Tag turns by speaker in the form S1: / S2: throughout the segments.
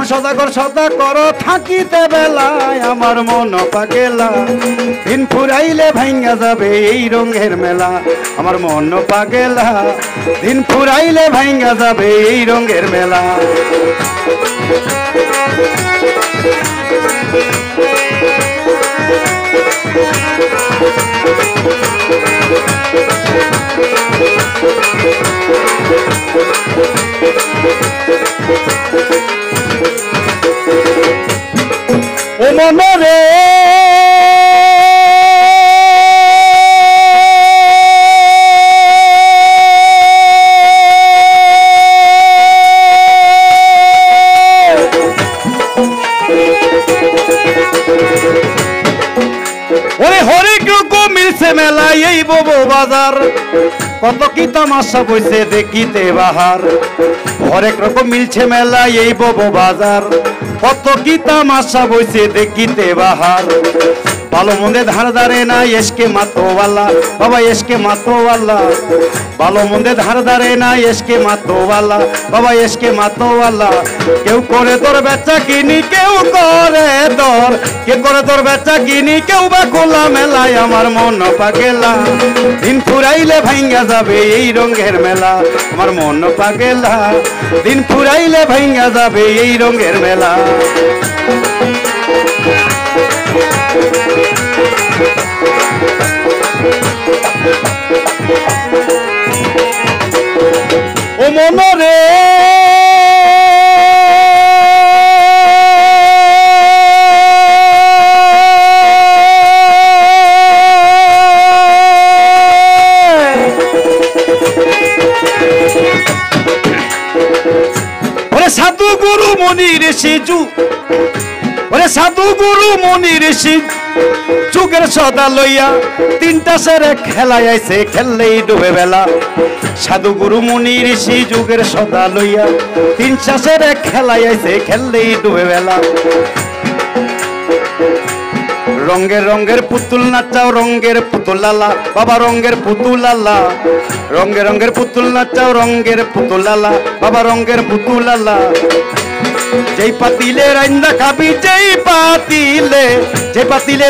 S1: সদাগর সদা কর থাকিতে বেলায় আমার মন পাগেলা দিন ফুরাইলে ভাঙ্গা যাবে এই রঙের মেলা আমার মন পাগেলা দিন ফুরাইলে ভাঙ্গা যাবে এই রঙের মেলা ও মনরে ওরে হরেক রকম মিলছে মেলায় এই ববো বাজার কত কি তামাশা বইছে দেখিতে বাহার হরেক রকম মিলছে মেলায় এই ববো বাজার কত কি তামাশা বইছে দেখিতে বাহার ভালো মন্দে ধার ধারে না এসকে মাতোওয়ালা বাবা এসকে মাতোওয়ালা ভালো মন্দে ধার ধারে না এসকে মাতোওয়ালা বাবা এসকে মাতোওয়ালা কেউ করে তোর বেচা কিনি কেউ করে তোর বেচা কিনি কেউ বা খোলা মেলায় আমার মন পাগেলা দিন ফুরাইলে ভাঙ্গা যাবে এই রঙের মেলা আমার মন পাগেলা দিন ফুরাইলে ভাঙ্গা যাবে এই রঙের মেলা ও মনরে সাধু গুরু মনি ঋষি ওরে সাধু গুরু মনি ঋষি যুগের সদা লইয়া তিনটা সেরে খেলায় আইছে খেললেই ডুবে বেলা সাধু গুরু মুনি ঋষি যুগের সদা লইয়া তিনটা সেরে খেলায় আইছে খেললেই ডুবে বেলা রঙের রঙের পুতুল নাচাও রঙের পুতুল লালা বাবা রঙের পুতুল লালা রঙের রঙের পুতুল নাচাও রঙের পুতুল লালা বাবা রঙের পুতুল লালা যেই পাতিলে রাইন্দা খাবি যেই পাতিলে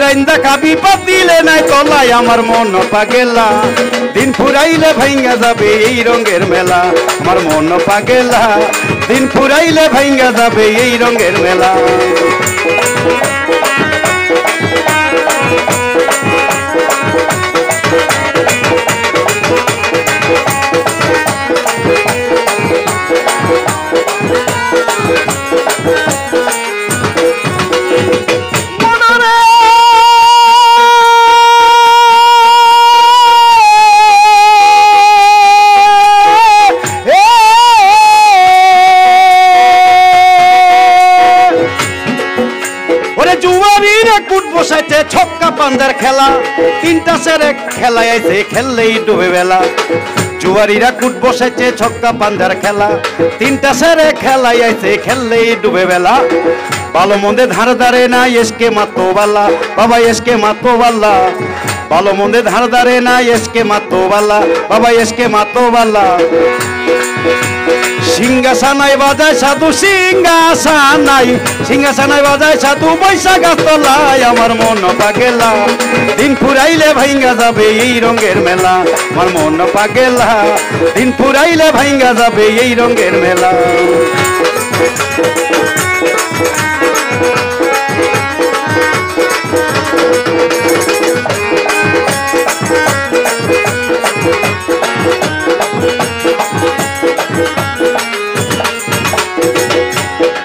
S1: রাইন্দা খাবি পাতিলে নাই তলায় আমার মন পাগেলা দিন ফুরাইলে ভাঙ্গা যাবে এই রঙের মেলা আমার মন পাগেলা দিন ফুরাইলে ভাঙ্গা যাবে এই রঙের মেলা ছক্কা পান্দার খেলা তিনটা সেরে খেলায় আইছে খেললেই ডুবে বেলা জুয়ারিরা কুট বসেছে ছক্কা পান্দার খেলা তিনটা সেরে খেলায় আইছে খেললেই ডুবে বেলা ভালো মন্দে ধার ধারে না এসকে মাতোওয়ালা বাবা এসকে মাতোওয়ালা ভালো মন্দে ধার ধারে না এসকে মাতোওয়ালা বাবা এসকে মাতোওয়ালা সিংহাসনায় বাজায় সাধু সিংহাসনায় বাজায় সাধু বৈশাখ তলায় আমার মন পাগেলা দিন ফুরাইলে ভাঙ্গা যাবে এই রঙের মেলা আমার মন পাগেলা দিন ফুরাইলে ভাঙ্গা যাবে এই রঙের মেলা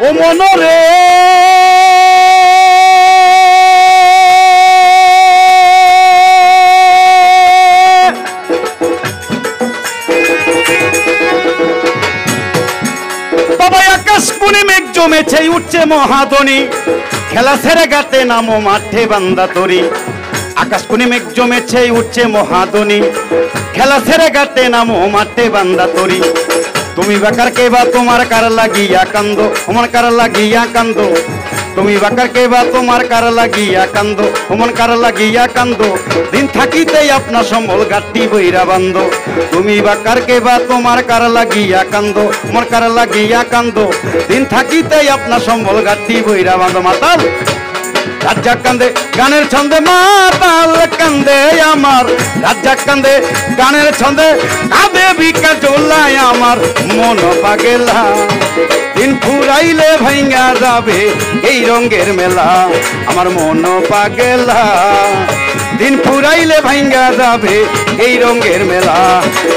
S1: ও মনরে বাবা আকাশ কোণে মেঘ জমেছে উঠছে মহাধনী খেলা ছেড়ে গাতে নামো মাঠে বান্দা তরি আকাশ কোণে মেঘ জমেছে উঠছে মহাধনী খেলা ছেড়ে গাতে নামো মাঠে বান্দা তরি তুমি বাকার কে বা তোমার কার লাগিয়া কান্দো ওমন কার লাগিয়া কান্দো তুমি বাকার কে বা তোমার কার লাগিয়া কান্দো ওমন কার লাগিয়া কান্দো দিন থাকিতেই আপনার সম্বল গাটি বইরা বান্ধো তুমি বাকার কে বা তোমার কার লাগিয়া কান্দো ওমন কার লাগিয়া কান্দো দিন থাকিতেই আপনার সম্বল গাটি বইরা বান্ধো মাতাল রাজ্জাক কান্দে গানের ছন্দে মাতাল কান্দে আমার রাজ্জাক কান্দে গানের ছন্দে কাঁদে বিকা চোলায় আমার মন পাগেলা দিন ফুরাইলে ভাইঙ্গা যাবে এই রঙের মেলা আমার মন পাগেলা দিন ফুরাইলে ভাইঙ্গা যাবে এই রঙের মেলা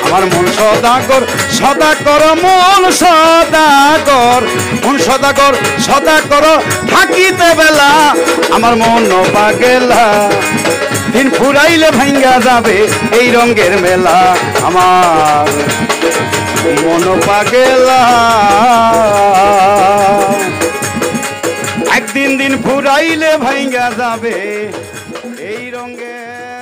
S1: আমার মন সদাগর সদাকর মন সদাগর মন সদাগর সদাকর থাকিতে বেলা আমার মন পাগেলা দিন ফুরাইলে ভাইঙ্গা যাবে এই রঙের মেলা আমার মন পাগেলা একদিন দিন ফুরাইলে ভাইঙ্গা যাবে এই রঙের